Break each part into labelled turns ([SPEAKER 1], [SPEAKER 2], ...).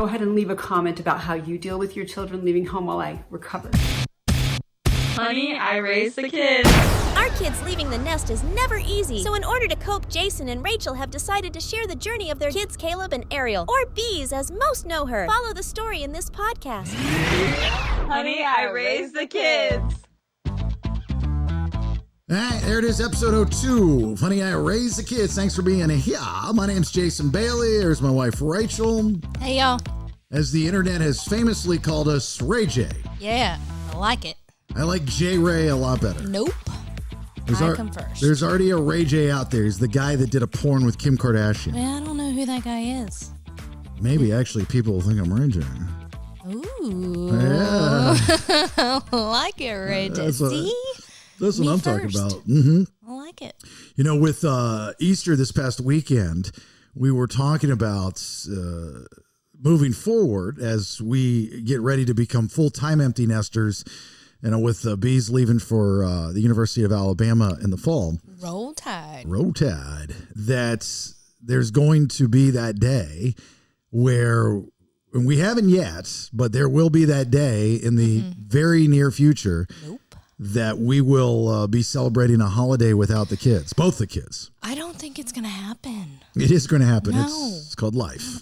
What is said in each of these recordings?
[SPEAKER 1] Go ahead and leave a comment about how you deal with your children leaving home while I recover.
[SPEAKER 2] Honey, I raised the kids.
[SPEAKER 3] Our kids leaving the nest is never easy. So in order to cope, Jason and Rachel have decided to share the journey of their kids, Caleb and Ariel, or Beez as most know her. Follow the story in this podcast.
[SPEAKER 2] Honey, I raised the kids.
[SPEAKER 4] All right, there it is, episode 02. Honey, I Raised the Kids. Thanks for being here. My name's Jason Bailey. There's my wife, Rachel.
[SPEAKER 5] Hey, y'all.
[SPEAKER 4] As the internet has famously called us, RaeJae.
[SPEAKER 5] Yeah, I like it.
[SPEAKER 4] I like RaeJae a lot better.
[SPEAKER 5] Nope. I come first.
[SPEAKER 4] There's already a RaeJae out there. He's the guy that did a porn with Kim Kardashian.
[SPEAKER 5] Man, I don't know who that guy is.
[SPEAKER 4] Maybe, actually, people will think I'm RaeJae.
[SPEAKER 5] Ooh.
[SPEAKER 4] Yeah.
[SPEAKER 5] I like it, RaeJae. See?
[SPEAKER 4] That's what
[SPEAKER 5] Me
[SPEAKER 4] I'm
[SPEAKER 5] first.
[SPEAKER 4] talking about. Mm-hmm.
[SPEAKER 5] I like it.
[SPEAKER 4] You know, with Easter this past weekend, we were talking about moving forward as we get ready to become full-time empty nesters, with Beez leaving for the University of Alabama in the fall.
[SPEAKER 5] Roll Tide.
[SPEAKER 4] Roll Tide. That there's going to be that day where, and we haven't yet, but there will be that day in the very near future.
[SPEAKER 5] Nope.
[SPEAKER 4] That we will be celebrating a holiday without the kids, both the kids.
[SPEAKER 5] I don't think it's going to happen.
[SPEAKER 4] It is going to happen.
[SPEAKER 5] No.
[SPEAKER 4] It's called life.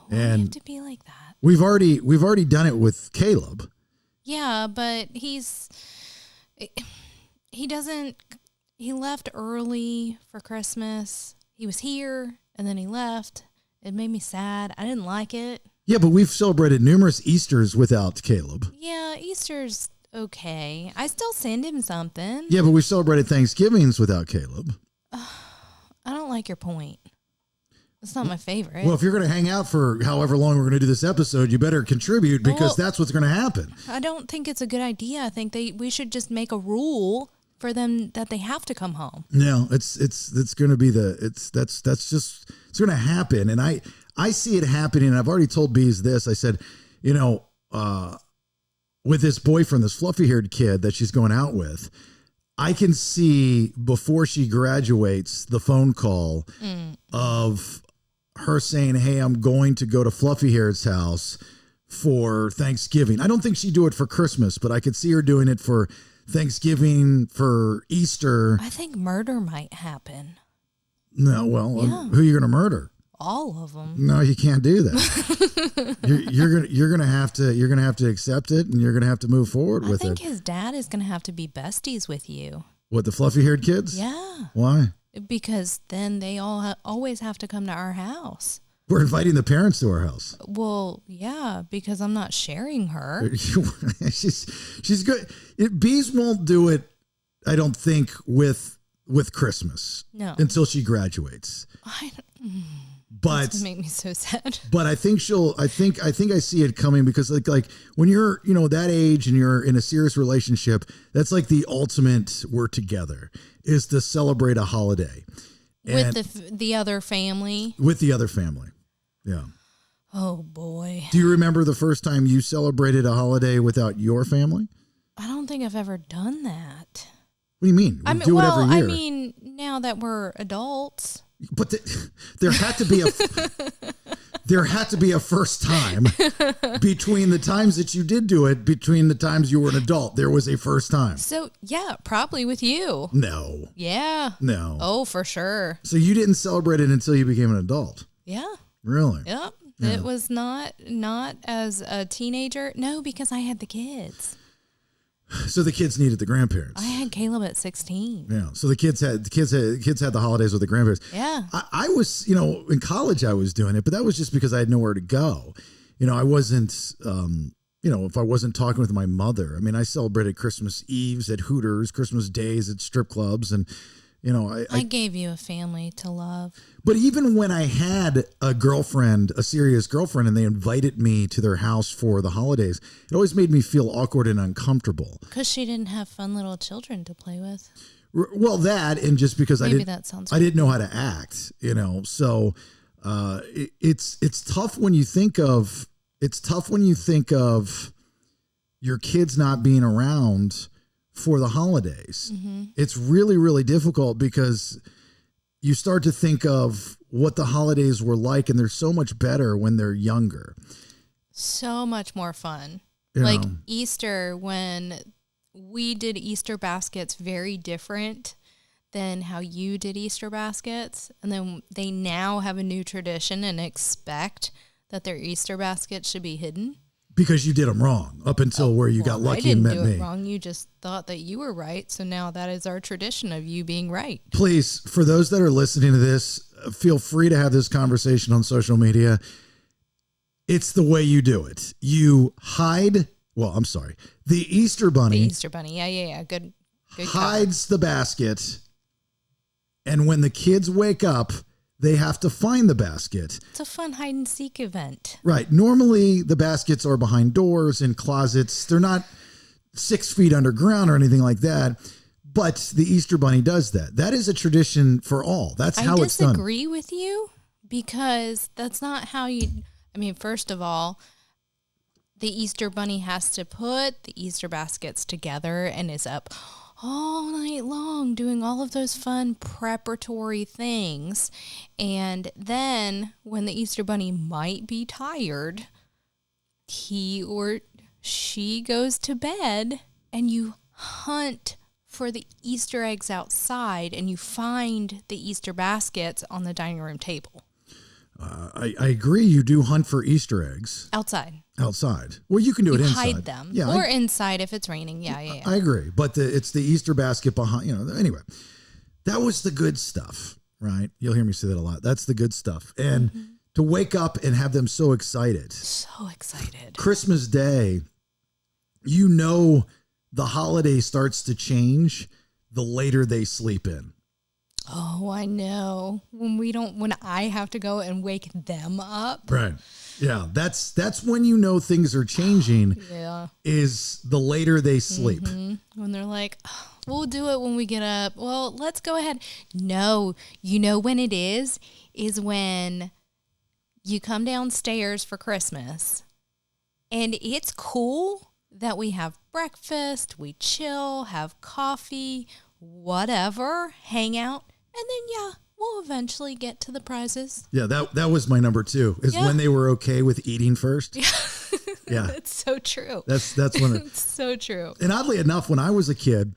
[SPEAKER 5] Why
[SPEAKER 4] And
[SPEAKER 5] do you have to be like that?
[SPEAKER 4] we've already done it with Caleb.
[SPEAKER 5] Yeah, but he left early for Christmas. He was here and then he left. It made me sad. I didn't like it.
[SPEAKER 4] Yeah, but we've celebrated numerous Easters without Caleb.
[SPEAKER 5] Yeah, Easter's okay. I still send him something.
[SPEAKER 4] Yeah, but we celebrated Thanksgivings without Caleb.
[SPEAKER 5] I don't like your point. It's not my favorite.
[SPEAKER 4] Well, if you're going to hang out for however long we're going to do this episode, you better contribute because that's what's going to happen.
[SPEAKER 5] I don't think it's a good idea. I think we should just make a rule for them that they have to come home.
[SPEAKER 4] No, it's going to be it's going to happen. And I see it happening. And I've already told Beez this. I said, with this boyfriend, this fluffy-haired kid that she's going out with, I can see before she graduates the phone call of her saying, hey, I'm going to go to Fluffy-haired's house for Thanksgiving. I don't think she'd do it for Christmas, but I could see her doing it for Thanksgiving, for Easter.
[SPEAKER 5] I think murder might happen.
[SPEAKER 4] No, well, who are you going to murder?
[SPEAKER 5] All of them.
[SPEAKER 4] No, you can't do that. you're gonna have to accept it, and you're gonna have to move forward with it.
[SPEAKER 5] I think his dad is gonna have to be besties with you.
[SPEAKER 4] What, the fluffy-haired kids?
[SPEAKER 5] Yeah.
[SPEAKER 4] Why?
[SPEAKER 5] Because then they always have to come to our house.
[SPEAKER 4] We're inviting the parents to our house.
[SPEAKER 5] Well, yeah, because I'm not sharing her.
[SPEAKER 4] she's good. Beez won't do it, I don't think, with Christmas.
[SPEAKER 5] No.
[SPEAKER 4] Until she graduates. But
[SPEAKER 5] that's gonna make me so sad.
[SPEAKER 4] But I think I see it coming because like when you're, that age and you're in a serious relationship, that's like the ultimate we're together is to celebrate a holiday.
[SPEAKER 5] With the other family.
[SPEAKER 4] With the other family. Yeah.
[SPEAKER 5] Oh boy.
[SPEAKER 4] Do you remember the first time you celebrated a holiday without your family?
[SPEAKER 5] I don't think I've ever done that.
[SPEAKER 4] What do you mean? We do it every year.
[SPEAKER 5] I mean, now that we're adults.
[SPEAKER 4] But there had to be a first time between the times that you did do it, between the times you were an adult. There was a first time.
[SPEAKER 5] So, yeah, probably with you.
[SPEAKER 4] No.
[SPEAKER 5] Yeah.
[SPEAKER 4] No.
[SPEAKER 5] Oh, for sure.
[SPEAKER 4] So you didn't celebrate it until you became an adult?
[SPEAKER 5] Yeah.
[SPEAKER 4] Really?
[SPEAKER 5] Yep.
[SPEAKER 4] Yeah.
[SPEAKER 5] It was not as a teenager. No, because I had the kids.
[SPEAKER 4] So the kids needed the grandparents.
[SPEAKER 5] I had Caleb at 16.
[SPEAKER 4] Yeah. So the kids had the holidays with the grandparents.
[SPEAKER 5] Yeah.
[SPEAKER 4] I was, in college I was doing it, but that was just because I had nowhere to go. I wasn't, if I wasn't talking with my mother. I mean, I celebrated Christmas Eves at Hooters, Christmas Days at strip clubs, and I
[SPEAKER 5] gave you a family to love.
[SPEAKER 4] But even when I had a serious girlfriend, and they invited me to their house for the holidays, it always made me feel awkward and uncomfortable.
[SPEAKER 5] Because she didn't have fun little children to play with.
[SPEAKER 4] Well, that, and just because I didn't know how to act, So it's tough when you think of your kids not being around for the holidays. Mm-hmm. It's really, really difficult because you start to think of what the holidays were like, and they're so much better when they're younger.
[SPEAKER 5] So much more fun.
[SPEAKER 4] You
[SPEAKER 5] Like
[SPEAKER 4] know.
[SPEAKER 5] Easter, when we did Easter baskets very different than how you did Easter baskets. And then they now have a new tradition and expect that their Easter baskets should be hidden.
[SPEAKER 4] Because you did them wrong up until where you got lucky and met
[SPEAKER 5] I didn't do
[SPEAKER 4] me.
[SPEAKER 5] it wrong. You just thought that you were right. So now that is our tradition of you being right.
[SPEAKER 4] Please, for those that are listening to this, feel free to have this conversation on social media. It's the way you do it. You hide, the Easter bunny.
[SPEAKER 5] The Easter bunny. Yeah. Good
[SPEAKER 4] hides the basket. And when the kids wake up, they have to find the basket.
[SPEAKER 5] It's a fun hide and seek event.
[SPEAKER 4] Right. Normally, the baskets are behind doors and closets. They're not 6 feet underground or anything like that. But the Easter bunny does that. That is a tradition for all. That's how it's done.
[SPEAKER 5] I disagree with you because that's not how you... I mean, first of all, the Easter bunny has to put the Easter baskets together and is up all night long doing all of those fun preparatory things. And then when the Easter bunny might be tired, he or she goes to bed and you hunt for the Easter eggs outside and you find the Easter baskets on the dining room table.
[SPEAKER 4] I agree. You do hunt for Easter eggs.
[SPEAKER 5] Outside.
[SPEAKER 4] Well, you can do it inside.
[SPEAKER 5] Hide them.
[SPEAKER 4] Yeah,
[SPEAKER 5] Or inside if it's raining. Yeah.
[SPEAKER 4] I agree. But it's the Easter basket behind, anyway. That was the good stuff, right? You'll hear me say that a lot. That's the good stuff. And to wake up and have them so excited.
[SPEAKER 5] So excited.
[SPEAKER 4] Christmas Day, the holiday starts to change the later they sleep in.
[SPEAKER 5] Oh, I know. When I have to go and wake them up.
[SPEAKER 4] Right. Yeah. That's when things are changing.
[SPEAKER 5] Yeah.
[SPEAKER 4] Is the later they sleep.
[SPEAKER 5] Mm-hmm. When they're like, oh, we'll do it when we get up. Well, let's go ahead. No, you know when it is when you come downstairs for Christmas and it's cool that we have breakfast, we chill, have coffee, whatever, hang out. And then, we'll eventually get to the prizes.
[SPEAKER 4] Yeah, that was my number 2, is when they were okay with eating first. Yeah.
[SPEAKER 5] That's so true.
[SPEAKER 4] That's when
[SPEAKER 5] it's so true.
[SPEAKER 4] And oddly enough, when I was a kid,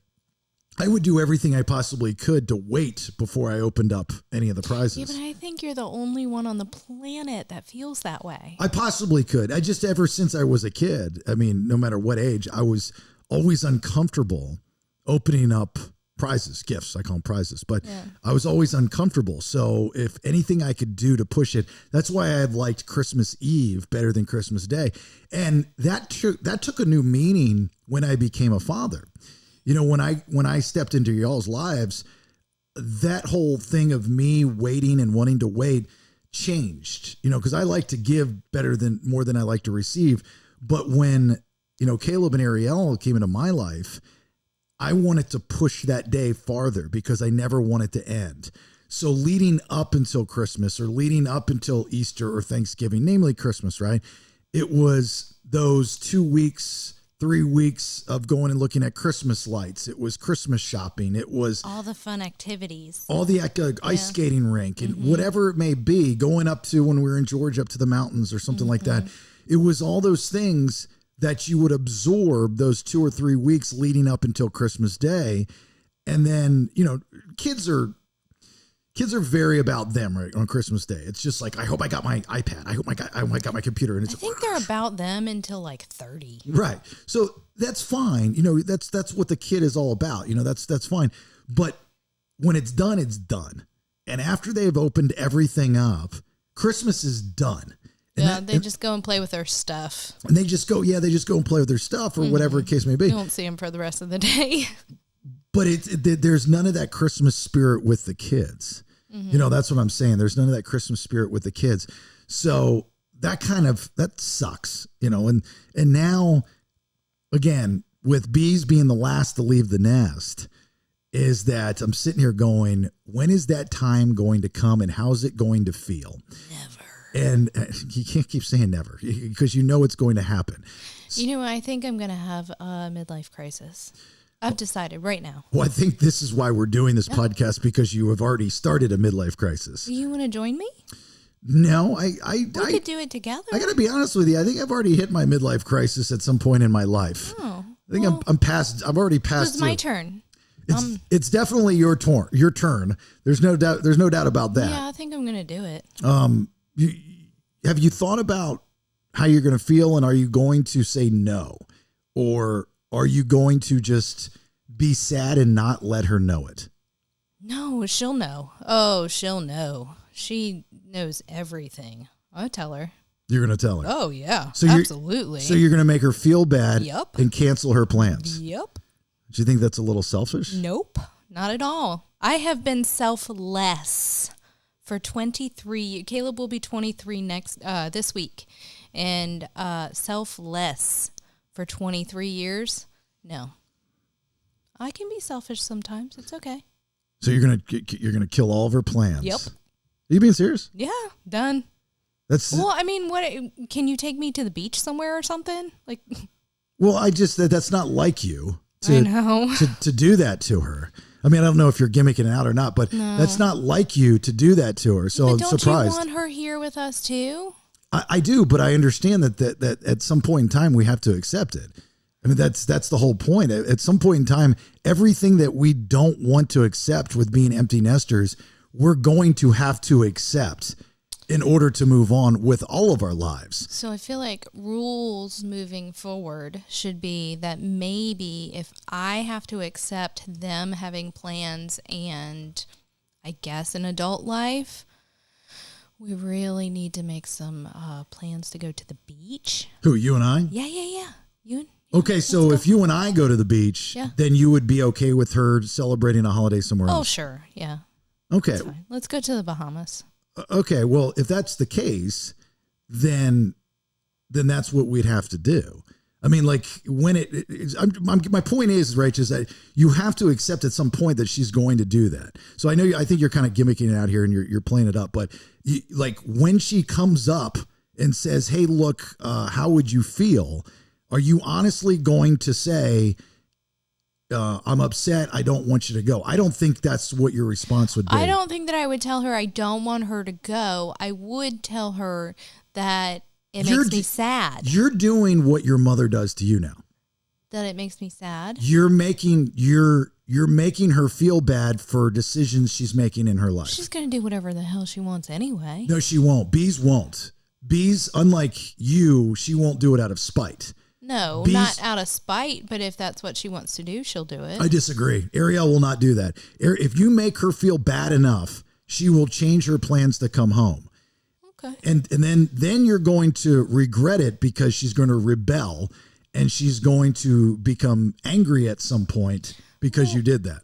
[SPEAKER 4] I would do everything I possibly could to wait before I opened up any of the prizes.
[SPEAKER 5] Yeah, but I think you're the only one on the planet that feels that way.
[SPEAKER 4] I possibly could. Ever since I was a kid, I mean, no matter what age, I was always uncomfortable opening up prizes, gifts. I call them prizes, but I was always uncomfortable. So if anything I could do to push it, that's why I liked Christmas Eve better than Christmas Day. And that took a new meaning when I became a father. When I stepped into y'all's lives, that whole thing of me waiting and wanting to wait changed, because I like to give more than I like to receive. But when, Caleb and Ariel came into my life, I wanted to push that day farther because I never want it to end. So leading up until Christmas or leading up until Easter or Thanksgiving, namely Christmas, right? It was those 2 weeks, 3 weeks of going and looking at Christmas lights. It was Christmas shopping. It was
[SPEAKER 5] all the fun activities,
[SPEAKER 4] all the ice skating rink and whatever it may be, going up to, when we were in Georgia, up to the mountains or something like that. It was all those things that you would absorb those 2 or 3 weeks leading up until Christmas Day. And then, kids are very about them right on Christmas Day. It's just like, I hope I got my iPad. I hope I got my computer. And I
[SPEAKER 5] think they're about them until like 30.
[SPEAKER 4] Right. So that's fine. That's what the kid is all about. That's fine. But when it's done, it's done. And after they've opened everything up, Christmas is done.
[SPEAKER 5] They just go and play with their stuff.
[SPEAKER 4] And they just go and play with their stuff or whatever the case may be.
[SPEAKER 5] You won't see them for the rest of the day.
[SPEAKER 4] But there's none of that Christmas spirit with the kids. That's what I'm saying. There's none of that Christmas spirit with the kids. So that sucks, and now, again, with Beez being the last to leave the nest, is that I'm sitting here going, when is that time going to come and how's it going to feel?
[SPEAKER 5] Never.
[SPEAKER 4] And you can't keep saying never because it's going to happen.
[SPEAKER 5] I think I'm going to have a midlife crisis. I've decided right now.
[SPEAKER 4] Well, I think this is why we're doing this podcast, because you have already started a midlife crisis.
[SPEAKER 5] Do you want to join me?
[SPEAKER 4] No,
[SPEAKER 5] We could do it together.
[SPEAKER 4] I got to be honest with you. I think I've already hit my midlife crisis at some point in my life.
[SPEAKER 5] Oh,
[SPEAKER 4] I think I'm past. I'm already past.
[SPEAKER 5] it's my turn.
[SPEAKER 4] It's definitely your turn. There's no doubt. There's no doubt about that.
[SPEAKER 5] Yeah, I think I'm gonna do it.
[SPEAKER 4] Have you thought about how you're going to feel, and are you going to say no, or are you going to just be sad and not let her know it?
[SPEAKER 5] No, she'll know. Oh, she'll know. She knows everything. I'll tell her.
[SPEAKER 4] You're going to tell her.
[SPEAKER 5] Oh yeah,
[SPEAKER 4] So
[SPEAKER 5] absolutely.
[SPEAKER 4] So you're going to make her feel bad.
[SPEAKER 5] Yep.
[SPEAKER 4] And cancel her plans.
[SPEAKER 5] Yep.
[SPEAKER 4] Do you think that's a little selfish?
[SPEAKER 5] Nope, not at all. I have been selfless for 23. Caleb will be 23 this week, and selfless for 23 years. No, I can be selfish sometimes. It's okay.
[SPEAKER 4] So you're gonna kill all of her plans.
[SPEAKER 5] Yep.
[SPEAKER 4] Are you being serious?
[SPEAKER 5] Yeah, done. Well, I mean, what? Can you take me to the beach somewhere or something? Like,
[SPEAKER 4] well, that's not like you.
[SPEAKER 5] I know.
[SPEAKER 4] to do that to her. I mean, I don't know if you're gimmicking it out or not, but that's not like you to do that to her. So
[SPEAKER 5] but
[SPEAKER 4] I'm surprised.
[SPEAKER 5] Don't you want her here with us too?
[SPEAKER 4] I do, but I understand that at some point in time we have to accept it. I mean, that's the whole point. At some point in time, everything that we don't want to accept with being empty nesters, we're going to have to accept in order to move on with all of our lives.
[SPEAKER 5] So I feel like rules moving forward should be that maybe if I have to accept them having plans and I guess an adult life, we really need to make some plans to go to the beach.
[SPEAKER 4] Who, you and I?
[SPEAKER 5] Yeah. You and
[SPEAKER 4] Okay, so if you and I go to the beach, then you would be okay with her celebrating a holiday somewhere else?
[SPEAKER 5] Oh, sure. Yeah.
[SPEAKER 4] Okay.
[SPEAKER 5] That's fine. Let's go to the Bahamas.
[SPEAKER 4] Okay, well, if that's the case, then that's what we'd have to do. I mean, like when my point is, Rach, is that you have to accept at some point that she's going to do that. So I think you're kind of gimmicking it out here and you're playing it up, but like when she comes up and says, "Hey, look, how would you feel?" Are you honestly going to say, I'm upset, I don't want you to go? I don't think that's what your response would be.
[SPEAKER 5] I don't think that I would tell her I don't want her to go. I would tell her that it makes me sad.
[SPEAKER 4] You're doing what your mother does to you now.
[SPEAKER 5] That it makes me sad?
[SPEAKER 4] You're making her feel bad for decisions she's making in her life.
[SPEAKER 5] She's going to do whatever the hell she wants anyway.
[SPEAKER 4] No, she won't. Beez won't. Beez, unlike you, she won't do it out of spite.
[SPEAKER 5] No, not out of spite, but if that's what she wants to do, she'll do it.
[SPEAKER 4] I disagree. Ariel will not do that. If you make her feel bad enough, she will change her plans to come home.
[SPEAKER 5] Okay.
[SPEAKER 4] And then you're going to regret it because she's going to rebel and she's going to become angry at some point because you did that.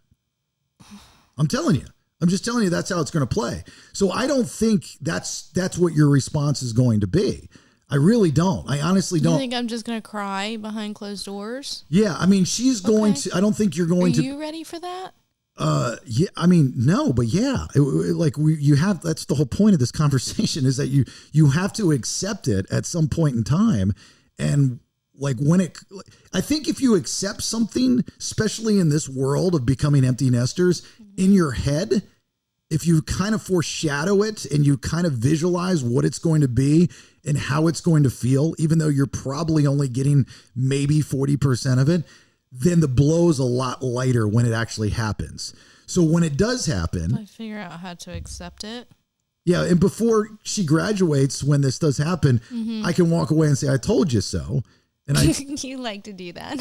[SPEAKER 4] I'm telling you. I'm just telling you that's how it's going to play. So I don't think that's what your response is going to be. I really don't. I honestly don't.
[SPEAKER 5] You think I'm just going to cry behind closed doors?
[SPEAKER 4] Yeah, I mean, she's going to. I don't think you're going to.
[SPEAKER 5] Are you ready for that?
[SPEAKER 4] Yeah, I mean, no, but yeah, you have. That's the whole point of this conversation is that you have to accept it at some point in time, and like I think if you accept something, especially in this world of becoming empty nesters, in your head, if you kind of foreshadow it and you kind of visualize what it's going to be and how it's going to feel, even though you're probably only getting maybe 40% of it, then the blow is a lot lighter when it actually happens. So when it does happen,
[SPEAKER 5] I figure out how to accept it.
[SPEAKER 4] Yeah. And before she graduates, when this does happen, I can walk away and say, I told you so. And
[SPEAKER 5] you like to do that.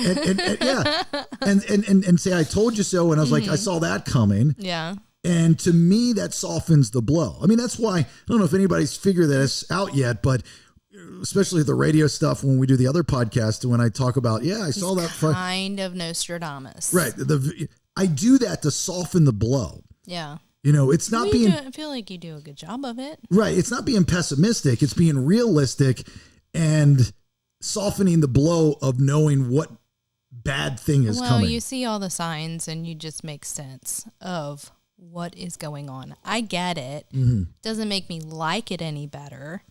[SPEAKER 4] and say, I told you so. And I was like, I saw that coming.
[SPEAKER 5] Yeah.
[SPEAKER 4] And to me, that softens the blow. I mean, that's why, I don't know if anybody's figured this out yet, but especially the radio stuff, when we do the other podcast, when I talk about, I saw that.
[SPEAKER 5] Kind of Nostradamus.
[SPEAKER 4] Right. I do that to soften the blow.
[SPEAKER 5] Yeah.
[SPEAKER 4] It's not being.
[SPEAKER 5] I feel like you do a good job of it.
[SPEAKER 4] Right. It's not being pessimistic. It's being realistic and softening the blow of knowing what bad thing is coming.
[SPEAKER 5] Well, you see all the signs and you just make sense of what is going on. I get it. Doesn't make me like it any better.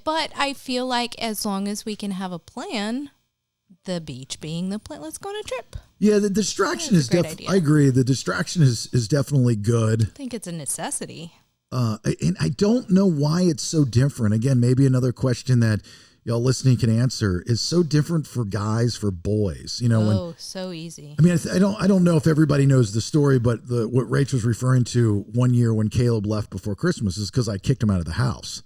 [SPEAKER 5] But I feel like as long as we can have a plan, the beach being the place. Let's go on a trip.
[SPEAKER 4] Yeah, the distraction is
[SPEAKER 5] definitely.
[SPEAKER 4] I agree. The distraction is definitely good.
[SPEAKER 5] I think it's a necessity.
[SPEAKER 4] And I don't know why it's so different. Again, maybe another question that y'all listening can answer is so different for guys, for boys. You know,
[SPEAKER 5] so easy.
[SPEAKER 4] I mean, I don't know if everybody knows the story, but what Rach was referring to one year when Caleb left before Christmas is because I kicked him out of the house.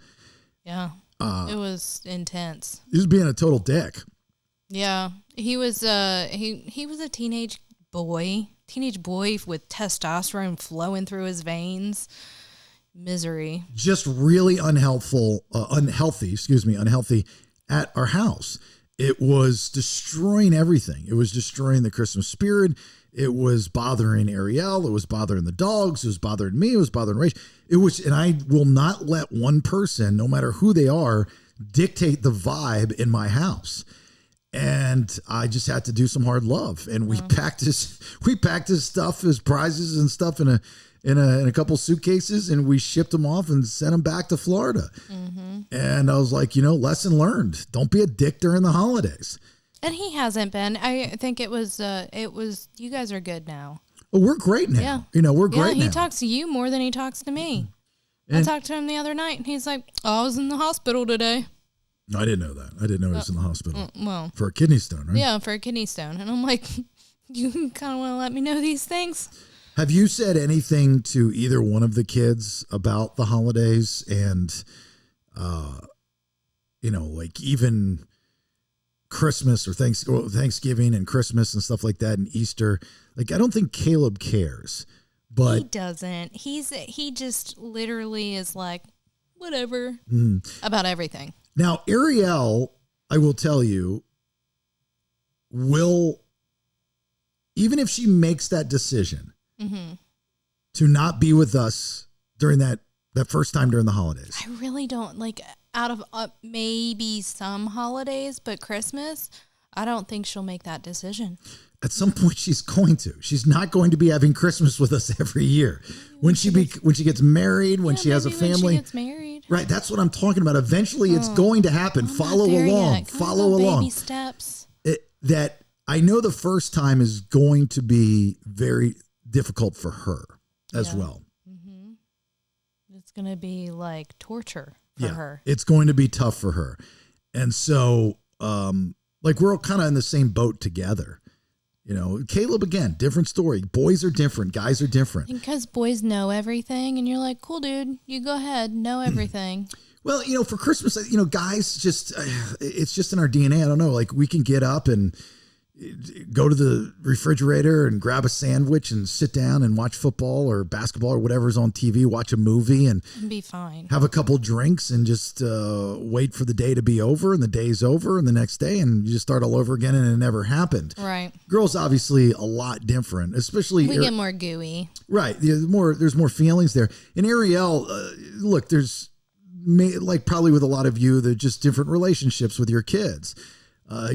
[SPEAKER 5] Yeah, it was intense.
[SPEAKER 4] He was being a total dick.
[SPEAKER 5] Yeah, he was. He was a teenage boy with testosterone flowing through his veins. Misery. Just really unhealthy at our house. It was destroying everything. It was destroying the Christmas spirit. It was bothering Ariel. It was bothering the dogs. It was bothering me. It was bothering Rach. And I will not let one person, no matter who they are, dictate the vibe in my house. And I just had to do some hard love. And we packed his stuff, his prizes and stuff in a couple suitcases, and we shipped them off and sent them back to Florida. Mm-hmm. And I was like, lesson learned. Don't be a dick during the holidays. And he hasn't been. I think it was, you guys are good now.
[SPEAKER 4] Well, we're great now. Yeah. We're great now.
[SPEAKER 5] He talks to you more than he talks to me. And I talked to him the other night, and he's like, I was in the hospital today.
[SPEAKER 4] No, I didn't know that. I didn't know he was in the hospital. Well, for a kidney stone, right?
[SPEAKER 5] Yeah, for a kidney stone. And I'm like, you kind of want to let me know these things?
[SPEAKER 4] Have you said anything to either one of the kids about the holidays and, like even Christmas or Thanksgiving and Christmas and stuff like that and Easter? Like, I don't think Caleb cares, but
[SPEAKER 5] he doesn't. He just literally is like, whatever about everything.
[SPEAKER 4] Now, Ariel, I will tell you, even if she makes that decision, to not be with us during that first time during the holidays.
[SPEAKER 5] I really don't out of maybe some holidays, but Christmas, I don't think she'll make that decision. At
[SPEAKER 4] some point she's going to. She's not going to be having Christmas with us every year. When she gets married, when she has a family.
[SPEAKER 5] When she gets married.
[SPEAKER 4] Right, that's what I'm talking about. Eventually it's going to happen. Follow along. Follow along.
[SPEAKER 5] Baby steps.
[SPEAKER 4] That I know the first time is going to be very difficult for her as well. Mm-hmm.
[SPEAKER 5] It's going to be like torture for her.
[SPEAKER 4] It's going to be tough for her. And so, we're kind of in the same boat together. Caleb, again, different story. Boys are different. Guys are different.
[SPEAKER 5] Because boys know everything. And you're like, cool, dude, you go ahead. Know everything.
[SPEAKER 4] Well, for Christmas, guys just, it's just in our DNA. I don't know. Like, we can get up and go to the refrigerator and grab a sandwich and sit down and watch football or basketball or whatever's on TV, watch a movie and
[SPEAKER 5] be fine.
[SPEAKER 4] Have a couple drinks and just wait for the day to be over, and the day's over and the next day, and you just start all over again, and it never happened.
[SPEAKER 5] Right.
[SPEAKER 4] Girls obviously a lot different, especially
[SPEAKER 5] we get more gooey.
[SPEAKER 4] Right. There's more feelings there. And Ariel, look, there's probably with a lot of you, they're just different relationships with your kids.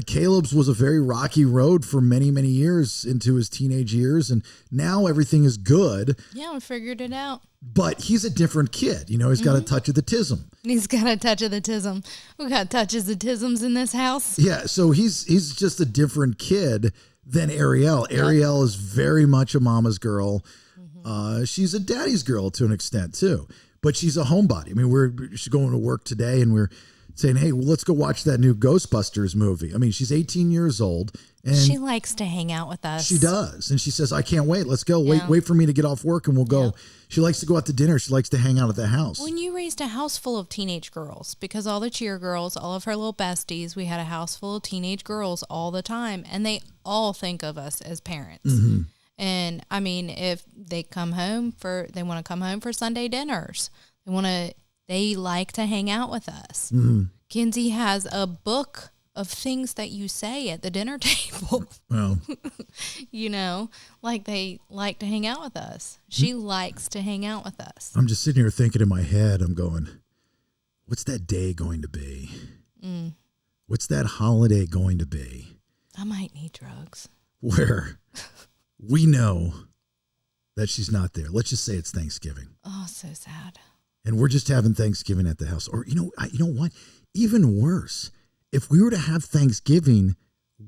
[SPEAKER 4] Caleb's was a very rocky road for many, many years into his teenage years. And now everything is good.
[SPEAKER 5] Yeah, we figured it out.
[SPEAKER 4] But he's a different kid. He's got a touch of the tism.
[SPEAKER 5] He's got a touch of the tism. We got touches of tisms in this house.
[SPEAKER 4] Yeah. So he's just a different kid than Ariel. Yep. Ariel is very much a mama's girl. Mm-hmm. She's a daddy's girl to an extent too, but she's a homebody. I mean, she's going to work today and we're saying, hey, well, let's go watch that new Ghostbusters movie. I mean, she's 18 years old. And
[SPEAKER 5] she likes to hang out with us.
[SPEAKER 4] She does. And she says, I can't wait. Let's go. Yeah. Wait for me to get off work and we'll go. Yeah. She likes to go out to dinner. She likes to hang out at the house.
[SPEAKER 5] When you raised a house full of teenage girls, because all the cheer girls, all of her little besties, we had a house full of teenage girls all the time. And they all think of us as parents. Mm-hmm. And I mean, if they want to come home for Sunday dinners, they like to hang out with us. Mm-hmm. Kinsey has a book of things that you say at the dinner table.
[SPEAKER 4] Well,
[SPEAKER 5] they like to hang out with us. She likes to hang out with us.
[SPEAKER 4] I'm just sitting here thinking in my head, I'm going, what's that day going to be? What's that holiday going to be?
[SPEAKER 5] I might need drugs.
[SPEAKER 4] Where we know that she's not there. Let's just say it's Thanksgiving.
[SPEAKER 5] Oh, so sad.
[SPEAKER 4] And we're just having Thanksgiving at the house. Or, you know what? Even worse, if we were to have Thanksgiving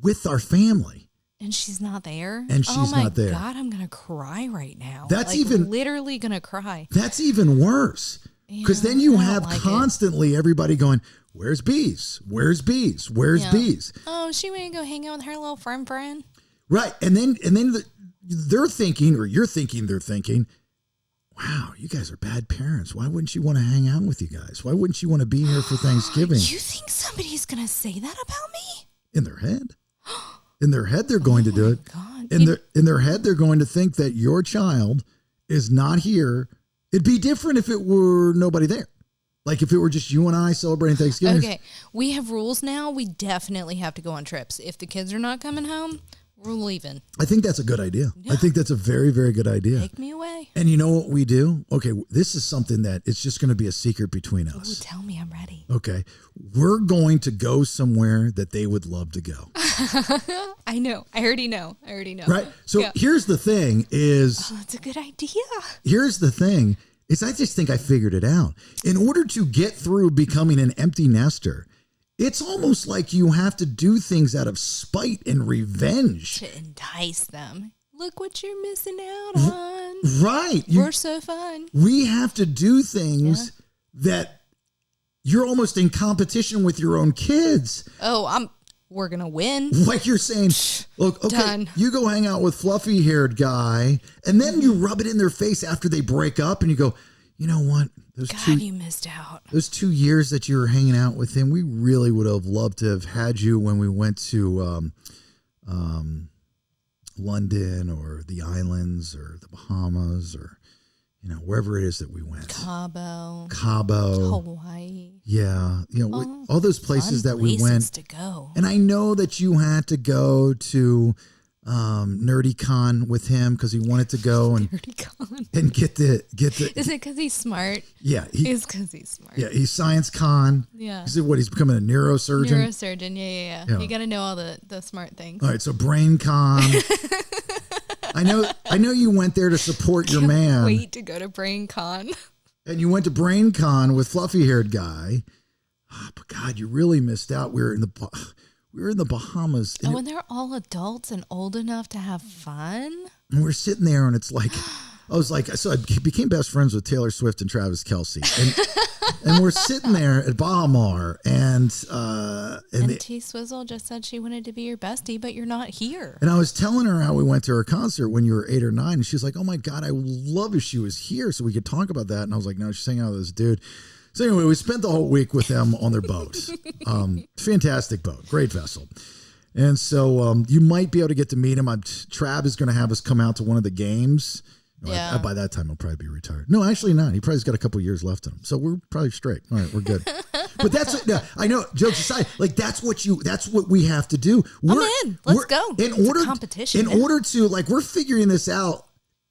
[SPEAKER 4] with our family.
[SPEAKER 5] And she's not there.
[SPEAKER 4] And she's not there.
[SPEAKER 5] Oh my God, I'm gonna cry right now.
[SPEAKER 4] That's even
[SPEAKER 5] literally gonna cry.
[SPEAKER 4] That's even worse. Because then you have constantly everybody going, "Where's Beez? Where's Beez? Where's Beez?"
[SPEAKER 5] Oh, she went to go hang out with her little friend.
[SPEAKER 4] Right, and then they're thinking, or you're thinking, they're thinking, "Wow, you guys are bad parents. Why wouldn't you want to hang out with you guys? Why wouldn't you want to be here for Thanksgiving?"
[SPEAKER 5] You think somebody's gonna say that about me?
[SPEAKER 4] In their head. In their head, they're going to do it.
[SPEAKER 5] God.
[SPEAKER 4] In their head, they're going to think that your child is not here. It'd be different if it were nobody there. Like if it were just you and I celebrating Thanksgiving.
[SPEAKER 5] Okay, we have rules now. We definitely have to go on trips. If the kids are not coming home, we're leaving.
[SPEAKER 4] I think that's a good idea. Yeah. I think that's a very, very good idea.
[SPEAKER 5] Take me away.
[SPEAKER 4] And you know what we do? Okay, this is something that it's just going to be a secret between us.
[SPEAKER 5] Ooh, tell me, I'm ready.
[SPEAKER 4] Okay, we're going to go somewhere that they would love to go.
[SPEAKER 5] I know. I already know.
[SPEAKER 4] Right? So here's the thing is...
[SPEAKER 5] Oh, that's a good idea.
[SPEAKER 4] Here's the thing is I just think I figured it out. In order to get through becoming an empty nester, it's almost like you have to do things out of spite and revenge.
[SPEAKER 5] To entice them. Look what you're missing out on.
[SPEAKER 4] Right.
[SPEAKER 5] We're so fun. We
[SPEAKER 4] have to do things that you're almost in competition with your own kids.
[SPEAKER 5] Oh, we're going to win.
[SPEAKER 4] Like you're saying, look, okay,
[SPEAKER 5] Done.
[SPEAKER 4] You go hang out with fluffy-haired guy, and then you rub it in their face after they break up, and you go, you know what?
[SPEAKER 5] You missed out.
[SPEAKER 4] Those 2 years that you were hanging out with him, we really would have loved to have had you when we went to London or the islands or the Bahamas or, wherever it is that we went.
[SPEAKER 5] Cabo.
[SPEAKER 4] Hawaii. Yeah. All those places that we went.
[SPEAKER 5] To go.
[SPEAKER 4] And I know that you had to go to NerdyCon with him because he wanted to go and get the.
[SPEAKER 5] Is it because he's smart?
[SPEAKER 4] Yeah,
[SPEAKER 5] it's because he's smart.
[SPEAKER 4] Yeah, he's Science Con.
[SPEAKER 5] Yeah,
[SPEAKER 4] he's becoming a neurosurgeon.
[SPEAKER 5] Yeah. You got to know all the smart things.
[SPEAKER 4] All right, so Brain Con. I know you went there to support your man.
[SPEAKER 5] Wait to go to Brain Con.
[SPEAKER 4] And you went to Brain Con with fluffy-haired guy. Oh, but God, you really missed out. We were in the Bahamas.
[SPEAKER 5] And they're all adults and old enough to have fun.
[SPEAKER 4] And we're sitting there, and it's like, so I became best friends with Taylor Swift and Travis Kelce, and we're sitting there at Bahamar, and
[SPEAKER 5] T Swizzle just said she wanted to be your bestie, but you're not here.
[SPEAKER 4] And I was telling her how we went to her concert when you were 8 or 9, and she's like, "Oh my God, I would love if she was here so we could talk about that." And I was like, "No, she's hanging out with this dude." So anyway, we spent the whole week with them on their boat. Fantastic boat, great vessel. And so you might be able to get to meet him. Trav is going to have us come out to one of the games.
[SPEAKER 5] Yeah.
[SPEAKER 4] By that time, he'll probably be retired. No, actually not. He probably's got a couple years left in him. So we're probably straight. All right, we're good. But I know, jokes aside, like that's what we have to do.
[SPEAKER 5] I'm in. Let's go. It's a competition.
[SPEAKER 4] In order to, we're figuring this out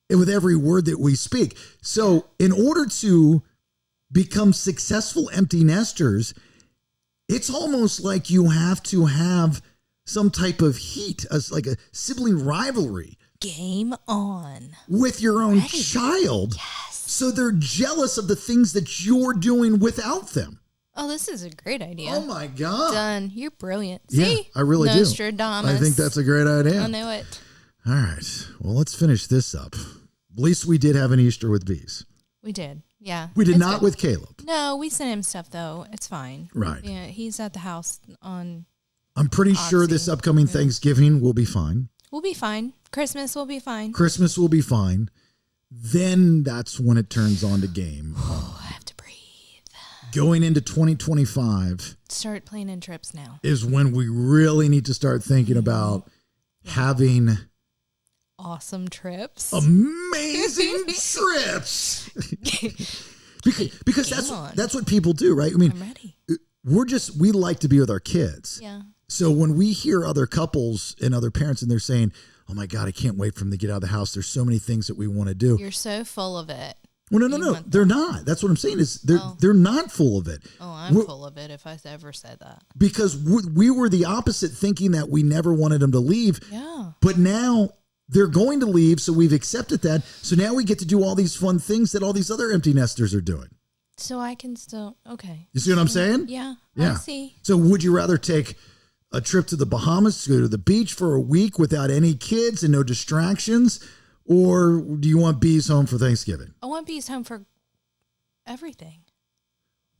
[SPEAKER 4] with every word that we speak. So in order to become successful empty nesters, it's almost like you have to have some type of heat, like a sibling rivalry.
[SPEAKER 5] Game on.
[SPEAKER 4] With your own child.
[SPEAKER 5] Yes.
[SPEAKER 4] So they're jealous of the things that you're doing without them.
[SPEAKER 5] Oh, this is a great idea.
[SPEAKER 4] Oh my God.
[SPEAKER 5] Done. You're brilliant. See?
[SPEAKER 4] Yeah, I really do.
[SPEAKER 5] Nostradamus.
[SPEAKER 4] I think that's a great idea.
[SPEAKER 5] I knew it.
[SPEAKER 4] All right. Well, let's finish this up. At least we did have an Easter with Beez.
[SPEAKER 5] We did. Yeah.
[SPEAKER 4] We did not with Caleb.
[SPEAKER 5] No, we sent him stuff though. It's fine.
[SPEAKER 4] Right.
[SPEAKER 5] Yeah, he's at the house on
[SPEAKER 4] I'm pretty sure this upcoming Thanksgiving will be fine.
[SPEAKER 5] We'll be fine. Christmas will be fine.
[SPEAKER 4] Christmas will be fine. Then that's when it turns on to game.
[SPEAKER 5] Oh, I have to breathe.
[SPEAKER 4] Going into 2025.
[SPEAKER 5] Start planning trips now.
[SPEAKER 4] Is when we really need to start thinking about having
[SPEAKER 5] awesome trips.
[SPEAKER 4] Amazing trips. because that's what people do, right? I mean,
[SPEAKER 5] I'm ready.
[SPEAKER 4] We like to be with our kids.
[SPEAKER 5] Yeah.
[SPEAKER 4] So when we hear other couples and other parents and they're saying, "Oh my God, I can't wait for them to get out of the house. There's so many things that we want to do."
[SPEAKER 5] You're so full of it.
[SPEAKER 4] Well, no. They're not. That's what I'm saying is they're not full of it.
[SPEAKER 5] Oh, I'm full of it if I ever said that.
[SPEAKER 4] Because we were the opposite, thinking that we never wanted them to leave.
[SPEAKER 5] Yeah.
[SPEAKER 4] But now they're going to leave, so we've accepted that. So now we get to do all these fun things that all these other empty nesters are doing.
[SPEAKER 5] So I can still, okay.
[SPEAKER 4] You see what I'm saying?
[SPEAKER 5] Yeah.
[SPEAKER 4] Yeah.
[SPEAKER 5] I see.
[SPEAKER 4] So would you rather take a trip to the Bahamas to go to the beach for a week without any kids and no distractions? Or do you want Beez home for Thanksgiving?
[SPEAKER 5] I want Beez home for everything.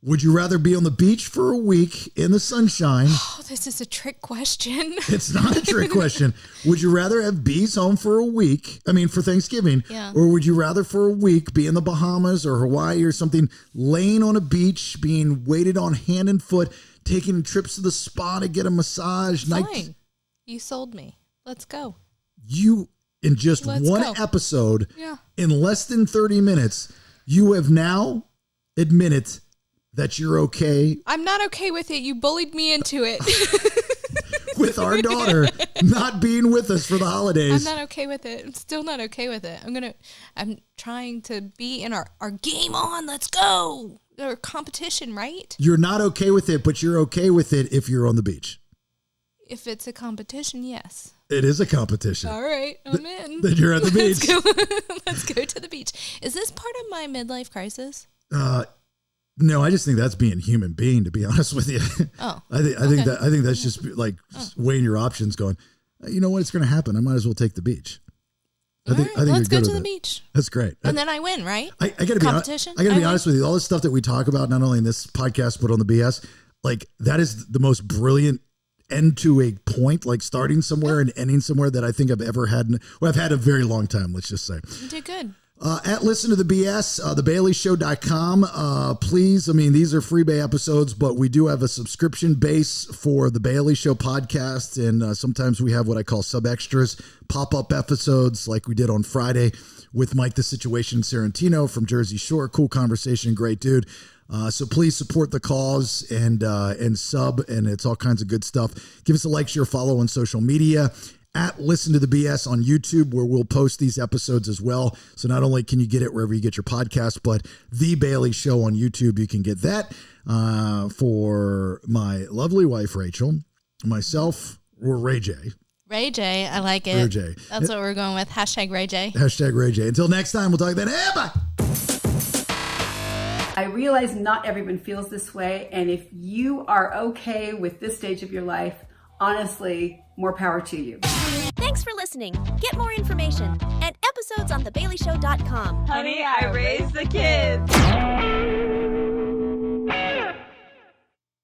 [SPEAKER 4] Would you rather be on the beach for a week in the sunshine?
[SPEAKER 5] Oh, this is a trick question.
[SPEAKER 4] It's not a trick question. Would you rather have Beez home for a week? I mean, for Thanksgiving.
[SPEAKER 5] Yeah.
[SPEAKER 4] Or would you rather for a week be in the Bahamas or Hawaii or something, laying on a beach, being waited on hand and foot, taking trips to the spa to get a massage?
[SPEAKER 5] Fine. You sold me. Let's go.
[SPEAKER 4] You, in just
[SPEAKER 5] Let's
[SPEAKER 4] one
[SPEAKER 5] go.
[SPEAKER 4] episode,
[SPEAKER 5] Yeah.
[SPEAKER 4] in less than 30 minutes, you have now admitted that you're okay
[SPEAKER 5] I'm not okay with it. You bullied me into it.
[SPEAKER 4] with our daughter not being with us for the holidays.
[SPEAKER 5] I'm not okay with it. I'm still not okay with it. I'm trying to be in our game on. Let's go. Our competition, right?
[SPEAKER 4] You're not okay with it, but you're okay with it if you're on the beach.
[SPEAKER 5] If it's a competition, yes.
[SPEAKER 4] It is a competition.
[SPEAKER 5] All right, I'm in.
[SPEAKER 4] Then you're at the beach.
[SPEAKER 5] Let's go to the beach. Is this part of my midlife crisis?
[SPEAKER 4] No, I just think that's being a human being, to be honest with you.
[SPEAKER 5] Oh,
[SPEAKER 4] I think that's just like weighing your options, going, you know what, it's going to happen. I might as well take the beach. I think
[SPEAKER 5] let's
[SPEAKER 4] you're
[SPEAKER 5] go
[SPEAKER 4] good
[SPEAKER 5] to
[SPEAKER 4] with
[SPEAKER 5] the
[SPEAKER 4] it.
[SPEAKER 5] beach.
[SPEAKER 4] That's great.
[SPEAKER 5] And then I win, right?
[SPEAKER 4] I got to be
[SPEAKER 5] Competition?
[SPEAKER 4] I got to be
[SPEAKER 5] I
[SPEAKER 4] honest with you. All the stuff that we talk about, not only in this podcast but on the BS, like that is the most brilliant end to a point, like starting somewhere and ending somewhere that I think I've ever had. I've had a very long time. Let's just say.
[SPEAKER 5] You did good.
[SPEAKER 4] At Listen to the BS, thebaileyshow.com. Please, I mean, these are freebie episodes, but we do have a subscription base for the Bailey Show podcast. And sometimes we have what I call sub extras, pop-up episodes like we did on Friday with Mike the Situation Sarantino from Jersey Shore. Cool conversation, great dude. So please support the cause and sub, and it's all kinds of good stuff. Give us a like, share, follow on social media. At Listen to the BS on YouTube, where we'll post these episodes as well. So not only can you get it wherever you get your podcast, but The Bailey Show on YouTube, you can get that. For my lovely wife, Rachel, myself, or RaeJae.
[SPEAKER 5] RaeJae, I like it.
[SPEAKER 4] RaeJae.
[SPEAKER 5] That's what we're going with. Hashtag RaeJae.
[SPEAKER 4] Hashtag RaeJae. Until next time, we'll talk then. Hey, bye.
[SPEAKER 1] I realize not everyone feels this way, and if you are okay with this stage of your life, honestly, more power to you.
[SPEAKER 3] Thanks for listening. Get more information and episodes on thebaileyshow.com.
[SPEAKER 2] Honey, I raised the kids.